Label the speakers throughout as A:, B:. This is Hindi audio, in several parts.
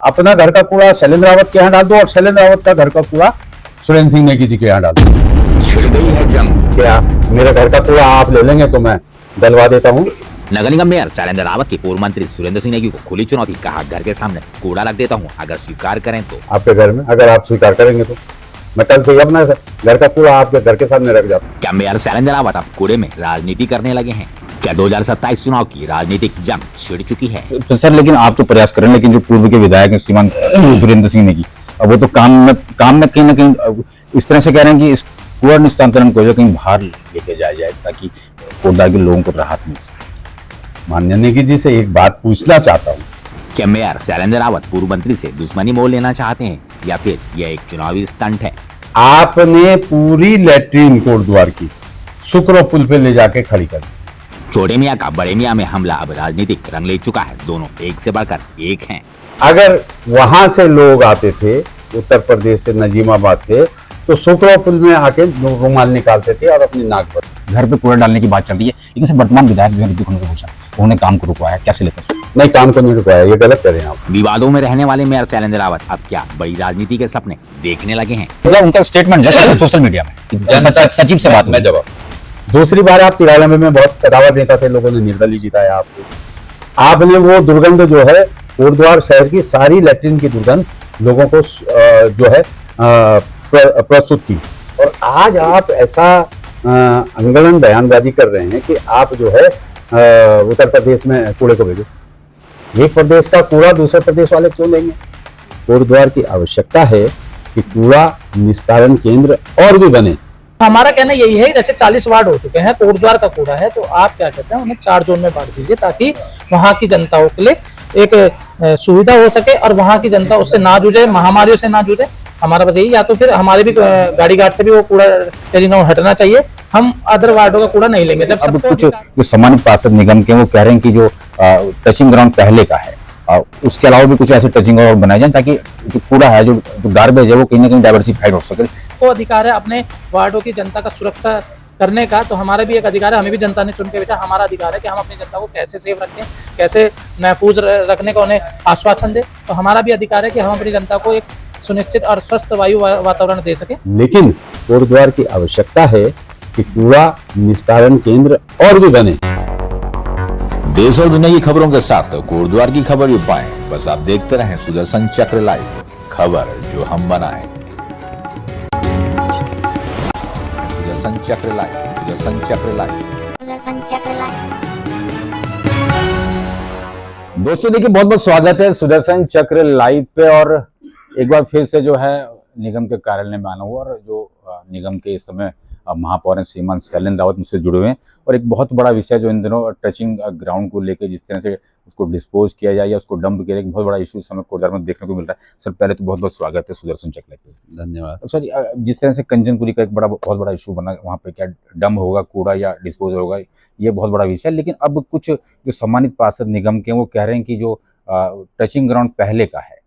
A: अपना घर का कूड़ा शैलेंद्र रावत के यहाँ डाल दो और शैलेंद्र रावत का घर का कूड़ा सुरेंद्र सिंह नेगी जी के यहाँ डाल दो।
B: छिड़ गई है जंग।
A: क्या मेरे घर का कूड़ा आप ले लेंगे तो मैं डलवा देता हूँ।
B: नगर निगम मेयर शैलेंद्र रावत की पूर्व मंत्री सुरेंद्र सिंह नेगी को खुली चुनौती, कहा घर के सामने कूड़ा रख देता हूँ, अगर स्वीकार करें तो।
A: आपके घर में अगर आप स्वीकार करेंगे तो मैं कल से ही अपना घर का कूड़ा आपके घर के सामने रख जाता हूँ।
B: क्या मेयर शैलेंद्र रावत अब कूड़े में राजनीति करने लगे हैं? क्या 2027 चुनाव की राजनीतिक जंग छिड़ चुकी है?
C: तो सर, लेकिन आप तो प्रयास कर रहे हैं, लेकिन जो पूर्व के विधायक हैं श्रीमान सुरेंद्र सिंह नेगी, अब वो तो काम में कहीं ना कहीं इस तरह से कह रहे हैं कि इस कूड़ा निस्तारण को कहीं बाहर लेके जाया जाए ताकि कोटदार के लोगों को राहत मिल सके।
A: माननीय नेगी जी से एक बात पूछना चाहता हूँ,
B: क्या मेयर शैलेंद्र रावत पूर्व मंत्री से दुश्मनी मोल लेना चाहते हैं या फिर यह एक चुनावी स्टंट है?
A: आपने पूरी लैट्रीन कोटद्वार की शुक्र पुल पे ले जाके खड़ी कर दी।
B: छोटे मियाँ का बड़े मियाँ में हमला अब राजनीतिक रंग ले चुका है, दोनों एक से बढ़कर एक हैं।
A: अगर वहां से लोग आते थे उत्तर प्रदेश से, नजीमाबाद से, तो शुक्र पुल में आके रुमाल निकालते थे और अपनी नाक पर।
C: घर पे कूड़ा डालने की बात चल रही है, लेकिन सर वर्तमान विधायक जो है ऋतिक भूषण, उन्होंने काम को रुकवाया, कैसे लेते हैं?
A: नहीं, काम को नहीं रुकाया, ये गलत कर रहे हैं आप।
B: विवादों में रहने वाले मेयर शैलेंद्र रावत अब क्या बड़ी राजनीति के सपने देखने लगे हैं?
C: मतलब उनका स्टेटमेंट है सोशल मीडिया में, सचिव से बात
A: मैं जवाब। दूसरी बार आप 93 में बहुत कदावर नेता थे, लोगों ने निर्दलीय जिताया आपको। आपने वो दुर्गंध जो है कोटद्वार शहर की सारी लैट्रिन की दुर्गंध लोगों को जो है प्रस्तुत की, और आज आप ऐसा अंगड़न बयानबाजी कर रहे हैं कि आप जो है उत्तर प्रदेश में कूड़े को भेजो। एक प्रदेश का कूड़ा दूसरे प्रदेश वाले क्यों लेंगे? कोटद्वार की आवश्यकता है कि कूड़ा निस्तारण केंद्र और भी बने।
D: हमारा कहना यही है, जैसे 40 वार्ड हो चुके हैं, कोटद्वार का कूड़ा है, तो आप क्या कहते हैं उन्हें 4 जोन में बांट दीजिए ताकि वहां की जनताओं के लिए एक सुविधा हो सके और वहां की जनता उससे ना जूझे, महामारियों से ना जूझे। हमारा बस यही, या तो फिर हमारे भी गाड़ी घाट से भी वो कूड़ा हटना चाहिए। हम अदर वार्डों का कूड़ा नहीं लेंगे। जब
C: अब कुछ जो सम्मानित पार्षद निगम के वो कह रहे हैं कि जो टचिंग ग्राउंड पहले का है, उसके अलावा भी कुछ ऐसे टचिंग ग्राउंड बनाए जाए ताकि जो कूड़ा है, जो गार्बेज है, वो कहीं ना कहीं डाइवर्सिफाइड हो सके।
D: को अधिकार है अपने वार्डों की जनता का सुरक्षा करने का, तो हमारा भी एक अधिकार है, हमें भी जनता ने चुन के भेजा, हमारा अधिकार है कि हम अपनी जनता को कैसे सेफ रखें, कैसे महफूज रखने का उन्हें आश्वासन दें। तो हमारा भी अधिकार है कि हम अपनी जनता को एक सुनिश्चित और स्वस्थ वायु वातावरण दे सके।
A: लेकिन कोटद्वार की आवश्यकता है कि कूड़ा निस्तारण केंद्र और भी बने।
E: देश और दुनिया की खबरों के साथ कोटद्वार की खबर भी पाएं, बस आप देखते रहें सुदर्शन चक्र लाइव, खबर जो हम बनाएं। सुदर्शन चक्र लाइव, सुदर्शन चक्र लाइव, सुदर्शन चक्र लाइव।
C: दोस्तों देखिए, बहुत बहुत स्वागत है सुदर्शन चक्र लाइव पे। और एक बार फिर से जो है निगम के कार्यालय में आना हुआ, और जो निगम के इस समय महापौर हैं श्रीमान शैलेंद्र रावत मुझसे जुड़े हुए हैं, और एक बहुत बड़ा विषय जो इन दिनों टचिंग ग्राउंड को लेकर जिस तरह से उसको डिस्पोज किया जाए या उसको डंप किया जाए, एक बहुत बड़ा इशू इस समय कोटद्वार में देखने को मिल रहा है। सर पहले तो बहुत बहुत स्वागत है सुदर्शन चक्र पे।
A: धन्यवाद।
C: सर, जिस तरह से कंचनपुरी का एक बहुत बड़ा इशू बना, वहाँ पे क्या डंप होगा, कूड़ा या डिस्पोज होगा, ये बहुत बड़ा विषय है। लेकिन अब कुछ जो सम्मानित पार्षद निगम के वो कह रहे हैं कि जो टचिंग ग्राउंड पहले का है,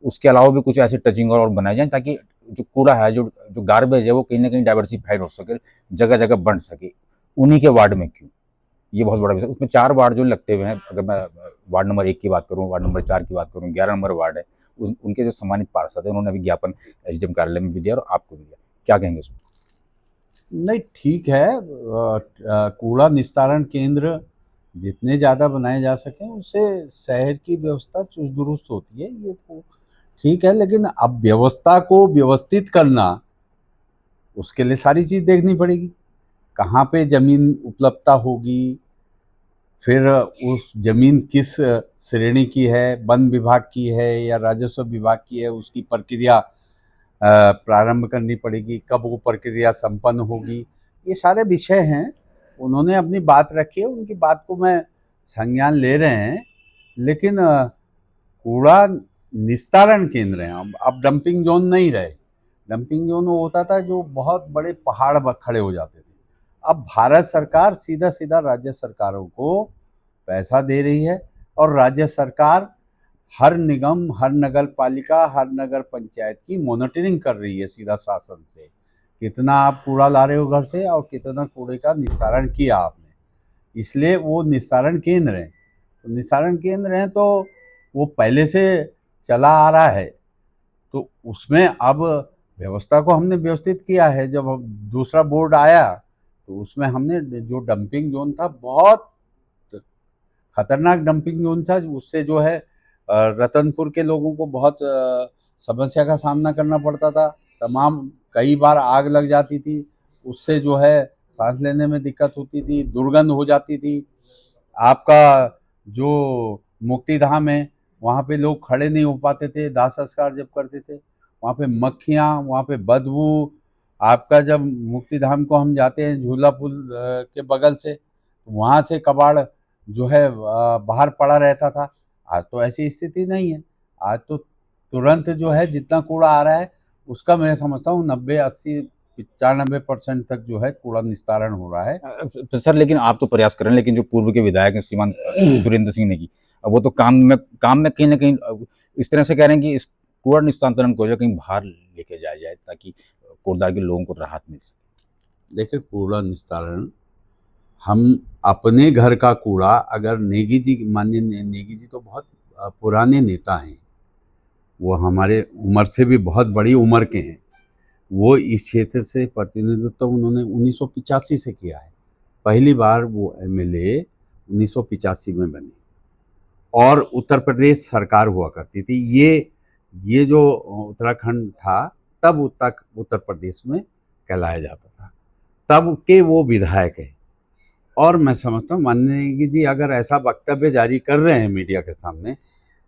C: उसके अलावा भी कुछ ऐसे टचिंग ग्राउंड बनाए जाए ताकि जो कूड़ा है, जो गार्बेज है, वो कहीं ना कहीं डाइवर्सिफाइड हो सके, जगह जगह बंट सके। उन्हीं के वार्ड में क्यों, ये बहुत बड़ा विषय। उसमें 4 वार्ड जो लगते हुए हैं, अगर मैं वार्ड नंबर 1 की बात करूं, वार्ड नंबर 4 की बात करूं, 11 नंबर वार्ड है, उनके जो सम्मानित पार्षद है उन्होंने अभी ज्ञापन एसडीएम कार्यालय में भी दिया और आपको भी दिया, क्या कहेंगे उसमें?
A: नहीं, ठीक है, कूड़ा निस्तारण केंद्र जितने ज़्यादा बनाए जा सकें उससे शहर की व्यवस्था चुस्त दुरुस्त होती है, ये तो ठीक है। लेकिन अब व्यवस्था को व्यवस्थित करना, उसके लिए सारी चीज़ देखनी पड़ेगी। कहाँ पे ज़मीन उपलब्धता होगी, फिर उस ज़मीन किस श्रेणी की है, वन विभाग की है या राजस्व विभाग की है, उसकी प्रक्रिया प्रारंभ करनी पड़ेगी, कब वो प्रक्रिया संपन्न होगी, ये सारे विषय हैं। उन्होंने अपनी बात रखी है, उनकी बात को मैं संज्ञान ले रहे हैं। लेकिन कूड़ा निस्तारण केंद्र हैं, अब डंपिंग जोन नहीं रहे। डंपिंग जोन वो होता था जो बहुत बड़े पहाड़ खड़े हो जाते थे। अब भारत सरकार सीधा सीधा राज्य सरकारों को पैसा दे रही है, और राज्य सरकार हर निगम, हर नगर पालिका, हर नगर पंचायत की मॉनिटरिंग कर रही है सीधा शासन से, कितना आप कूड़ा ला रहे हो घर से और कितना कूड़े का निस्तारण किया आपने। इसलिए वो निस्तारण केंद्र हैं। तो निस्तारण केंद्र हैं तो वो पहले से चला आ रहा है, तो उसमें अब व्यवस्था को हमने व्यवस्थित किया है। जब दूसरा बोर्ड आया तो उसमें हमने जो डंपिंग जोन था, बहुत खतरनाक डंपिंग जोन था, उससे जो है रतनपुर के लोगों को बहुत समस्या का सामना करना पड़ता था। कई बार आग लग जाती थी, उससे जो है सांस लेने में दिक्कत होती थी, दुर्गंध हो जाती थी। आपका जो मुक्तिधाम है, वहाँ पे लोग खड़े नहीं हो पाते थे दाह संस्कार जब करते थे। वहाँ पे मक्खियाँ, वहाँ पे बदबू। आपका जब मुक्तिधाम को हम जाते हैं झूला पुल के बगल से, तो वहाँ से कबाड़ जो है बाहर पड़ा रहता था। आज तो ऐसी स्थिति नहीं है। आज तो तुरंत जो है जितना कूड़ा आ रहा है उसका मैं समझता हूँ 90, 80, 95% तक जो है कूड़ा निस्तारण हो रहा है।
C: तो सर, लेकिन आप तो प्रयास कर रहे हैं, लेकिन जो पूर्व के विधायक हैं श्रीमान सुरेंद्र सिंह नेगी, अब वो तो काम में कहीं ना कहीं इस तरह से कह रहे हैं कि इस कूड़ा निस्तारण को जो कहीं बाहर लेके जाया जाए ताकि कूड़ेदार के लोगों को राहत मिल सके।
A: देखिए, कूड़ा निस्तारण, हम अपने घर का कूड़ा, अगर माननीय नेगी जी तो बहुत पुराने नेता हैं, वो हमारे उम्र से भी बहुत बड़ी उम्र के हैं। वो इस क्षेत्र से प्रतिनिधित्व उन्होंने 1985 से किया है। पहली बार वो एमएलए 1985 में बने और उत्तर प्रदेश सरकार हुआ करती थी। ये जो उत्तराखंड था तब उत्तर प्रदेश में कहलाया जाता था, तब के वो विधायक है। और मैं समझता हूँ माननीय जी अगर ऐसा वक्तव्य जारी कर रहे हैं मीडिया के सामने,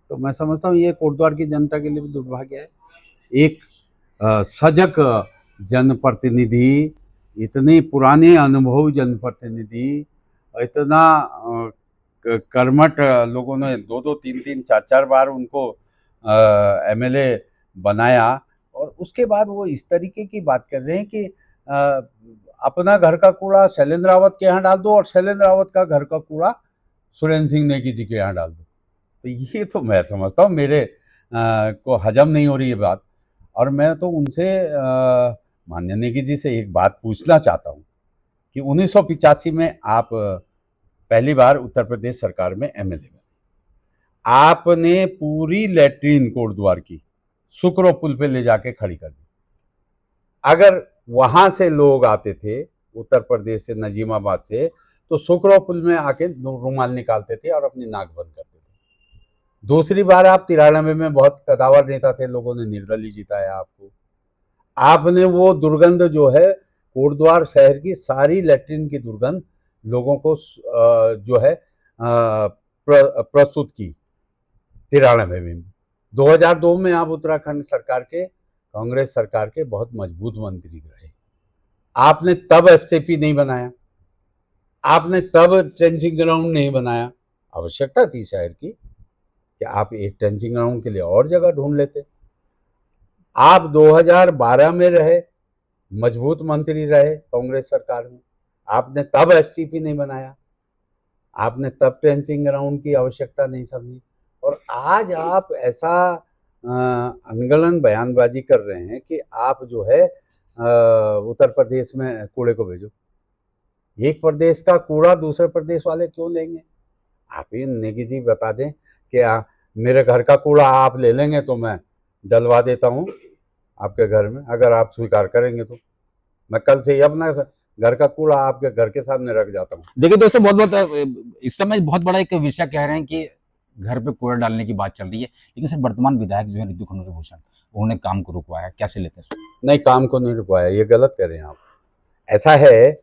A: तो मैं समझता हूँ ये कोटद्वार की जनता के लिए भी दुर्भाग्य है। एक सजग जनप्रतिनिधि, इतने पुराने अनुभवी जनप्रतिनिधि, इतना कर्मठ लोगों ने 2-2, 3-3, 4-4 बार उनको एमएलए बनाया, और उसके बाद वो इस तरीके की बात कर रहे हैं कि अपना घर का कूड़ा शैलेंद्र रावत के यहाँ डाल दो और शैलेंद्र रावत का घर का कूड़ा सुरेंद्र सिंह नेगी जी के यहाँ डाल दो। तो ये तो मैं समझता हूँ मेरे को हजम नहीं हो रही है बात। और मैं तो उनसे माननीय नेगी जी से एक बात पूछना चाहता हूँ कि 1985 में आप पहली बार उत्तर प्रदेश सरकार में एमएलए बने, आपने पूरी लैट्रीन कोटद्वार की सुकरो पुल पे ले जाके खड़ी कर दी। अगर वहां से लोग आते थे उत्तर प्रदेश से, नजीमाबाद से, तो सुकरो पुल में आके रुमाल निकालते थे और अपनी नाक बंद करते थे। दूसरी बार आप 93 में बहुत कदावर नेता थे, लोगों ने निर्दलीय जिताया आपको। आपने वो दुर्गंध जो है कोटद्वार शहर की सारी लैट्रिन की दुर्गंध लोगों को जो है प्रस्तुत की 93 में। 2002 में आप उत्तराखंड सरकार के, कांग्रेस सरकार के बहुत मजबूत मंत्री रहे। आपने तब एसटीपी नहीं बनाया, आपने तब ट्रेंचिंग ग्राउंड नहीं बनाया। आवश्यकता थी शहर की कि आप एक ट्रेंचिंग ग्राउंड के लिए और जगह ढूंढ लेते। आप 2012 में रहे, मजबूत मंत्री रहे कांग्रेस सरकार में, आपने तब एसटीपी नहीं बनाया, आपने तब ट्रेंचिंग ग्राउंड की आवश्यकता नहीं समझी। और आज आप ऐसा अनगढ़ बयानबाजी कर रहे हैं कि आप जो है उत्तर प्रदेश में कूड़े को भेजो। एक प्रदेश का कूड़ा दूसरे प्रदेश वाले क्यों लेंगे? आप ही नेगी जी बता दें कि मेरे घर का कूड़ा आप ले लेंगे तो मैं डलवा देता हूँ आपके घर में, अगर आप स्वीकार करेंगे तो मैं कल से ही अपना घर का कूड़ा आपके घर के सामने रख जाता हूँ।
C: देखिए दोस्तों, बहुत इस समय बहुत बड़ा एक विषय कह रहे हैं कि घर पे कूड़ा डालने की बात चल रही है, लेकिन सर वर्तमान विधायक जो है ऋतु खंडूरी भूषण, उन्होंने काम को रुकवाया, कैसे लेते हैं?
A: नहीं, काम को नहीं रुकवाया, ये गलत कर रहे हैं आप। ऐसा है,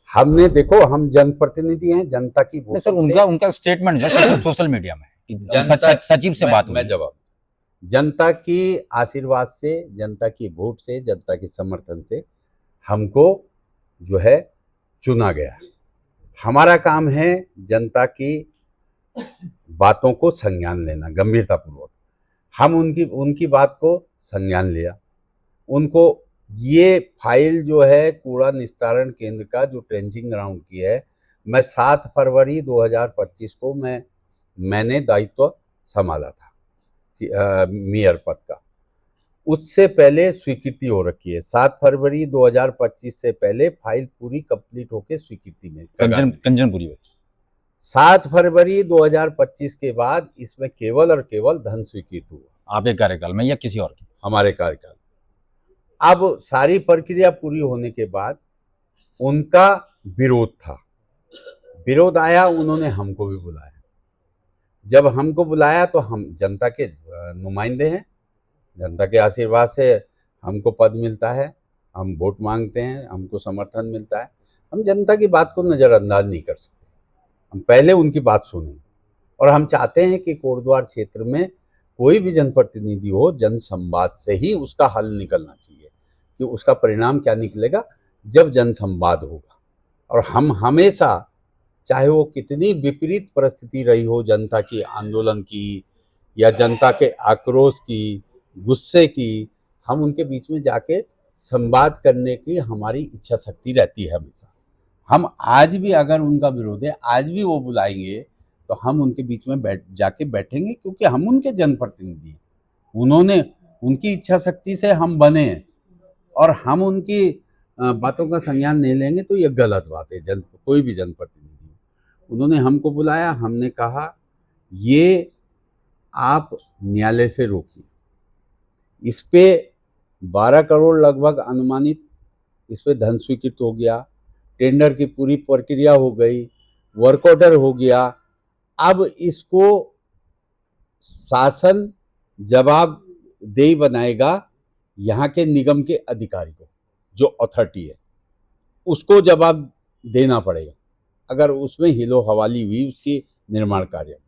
A: हमने देखो, हम जनप्रतिनिधि हैं, जनता की वोट
C: सर उनका स्टेटमेंट है सोशल मीडिया में, सचिव से बात हुई।
A: मैं जवाब, जनता की आशीर्वाद से, जनता की वोट से, जनता के समर्थन से हमको जो है चुना गया। हमारा काम है जनता की बातों को संज्ञान लेना गंभीरतापूर्वक। हम उनकी बात को संज्ञान लिया। उनको ये फाइल जो है कूड़ा निस्तारण केंद्र का जो ट्रेंचिंग ग्राउंड की है, मैं 7 फरवरी 2025 को मैंने दायित्व संभाला था मेयर पद का। उससे पहले स्वीकृति हो रखी है। 7 फरवरी 2025 से पहले फाइल पूरी कंप्लीट होकर स्वीकृति में
C: कंचनपुरी
A: 7 फरवरी 2025 के बाद इसमें केवल और केवल धन स्वीकृत हुआ।
C: आपके कार्यकाल में या किसी और की?
A: हमारे कार्यकाल। अब सारी प्रक्रिया पूरी होने के बाद उनका विरोध था, विरोध आया, उन्होंने हमको भी बुलाया। जब हमको बुलाया तो हम जनता के नुमाइंदे हैं, जनता के आशीर्वाद से हमको पद मिलता है, हम वोट मांगते हैं, हमको समर्थन मिलता है। हम जनता की बात को नज़रअंदाज नहीं कर सकते, हम पहले उनकी बात सुनें। और हम चाहते हैं कि कोटद्वार क्षेत्र में कोई भी जनप्रतिनिधि हो, जन संवाद से ही उसका हल निकलना चाहिए, कि उसका परिणाम क्या निकलेगा जब जन संवाद होगा। और हम हमेशा, चाहे वो कितनी विपरीत परिस्थिति रही हो, जनता की आंदोलन की या जनता के आक्रोश की, गुस्से की, हम उनके बीच में जाके संवाद करने की हमारी इच्छा शक्ति रहती है हमेशा। हम आज भी, अगर उनका विरोध है, आज भी वो बुलाएंगे तो हम उनके बीच में जाके बैठेंगे, क्योंकि हम उनके जनप्रतिनिधि हैं। उन्होंने, उनकी इच्छा शक्ति से हम बने हैं और हम उनकी बातों का संज्ञान नहीं लेंगे तो ये गलत बात है। कोई भी जनप्रतिनिधि, उन्होंने हमको बुलाया, हमने कहा ये आप न्यायालय से रोकिए, इस पे 12 करोड़ लगभग अनुमानित इस पे धन स्वीकृत हो गया, टेंडर की पूरी प्रक्रिया हो गई, वर्क ऑर्डर हो गया। अब इसको शासन जवाबदेही बनाएगा यहाँ के निगम के अधिकारी को, जो अथॉरिटी है उसको जवाब देना पड़ेगा अगर उसमें हिलो हवाली हुई उसकी निर्माण कार्य में।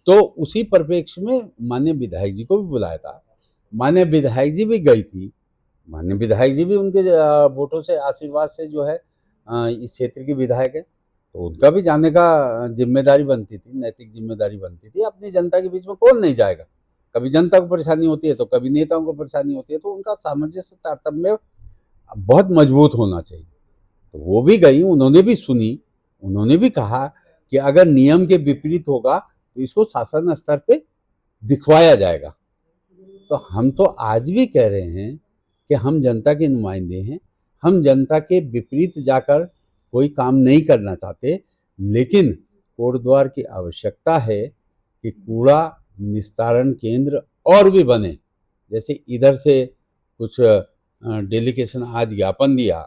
A: तो उसी परिप्रेक्ष्य में माननीय विधायक जी को भी बुलाया था, माननीय विधायक जी भी गई थी। माननीय विधायक जी भी उनके वोटों से, आशीर्वाद से जो है इस क्षेत्र की विधायक है, तो उनका भी जाने का जिम्मेदारी बनती थी, नैतिक जिम्मेदारी बनती थी। अपनी जनता के बीच में कौन नहीं जाएगा, कभी जनता को परेशानी होती है तो कभी नेताओं को परेशानी होती है, तो उनका सामंजस्य तारतम्य बहुत मजबूत होना चाहिए। तो वो भी गई, उन्होंने भी सुनी, उन्होंने भी कहा कि अगर नियम के विपरीत होगा तो इसको शासन स्तर पे दिखवाया जाएगा। तो हम तो आज भी कह रहे हैं कि हम जनता के नुमाइंदे हैं, हम जनता के विपरीत जाकर कोई काम नहीं करना चाहते, लेकिन कोटद्वार की आवश्यकता है कि कूड़ा निस्तारण केंद्र और भी बने। जैसे इधर से कुछ डेलीगेशन आज ज्ञापन दिया,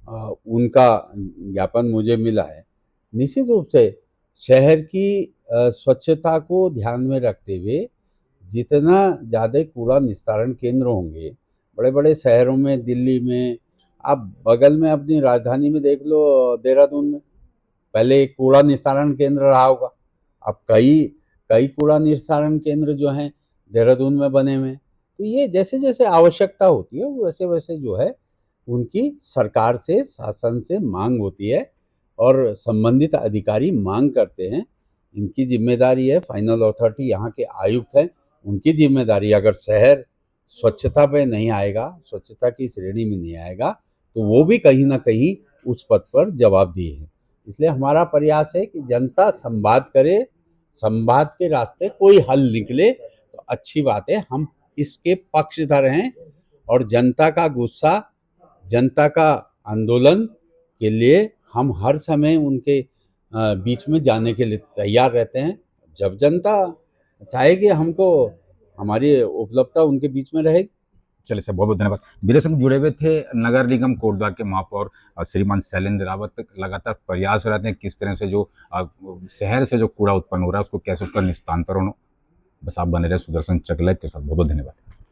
A: उनका ज्ञापन मुझे मिला है। निश्चित रूप से शहर की स्वच्छता को ध्यान में रखते हुए जितना ज़्यादा कूड़ा निस्तारण केंद्र होंगे, बड़े बड़े शहरों में, दिल्ली में, आप बगल में अपनी राजधानी में देख लो, देहरादून में पहले एक कूड़ा निस्तारण केंद्र रहा होगा, अब कई कूड़ा निस्तारण केंद्र जो हैं देहरादून में बने हुए हैं। तो ये जैसे जैसे आवश्यकता होती है वैसे वैसे जो है उनकी सरकार से, शासन से मांग होती है और संबंधित अधिकारी मांग करते हैं। इनकी जिम्मेदारी है, फाइनल अथॉरिटी यहाँ के आयुक्त हैं, उनकी जिम्मेदारी। अगर शहर स्वच्छता पे नहीं आएगा, स्वच्छता की श्रेणी में नहीं आएगा, तो वो भी कहीं ना कहीं उस पद पर जवाबदेह है। इसलिए हमारा प्रयास है कि जनता संवाद करे, संवाद के रास्ते कोई हल निकले तो अच्छी बात है, हम इसके पक्षधर हैं। और जनता का गुस्सा, जनता का आंदोलन के लिए हम हर समय उनके बीच में जाने के लिए तैयार रहते हैं। जब जनता चाहेगी हमको, हमारी उपलब्धता उनके बीच में रहेगी।
C: चलिए सर, बहुत बहुत धन्यवाद। मेरे संग जुड़े हुए थे नगर निगम कोटद्वार के महापौर श्रीमान शैलेंद्र रावत। लगातार प्रयास हो रहे हैं किस तरह से जो शहर से जो कूड़ा उत्पन्न हो रहा है उसको कैसे उसका निस्तारण हो। बस आप बने रहे सुदर्शन चक्रलाइव के साथ। बहुत बहुत धन्यवाद।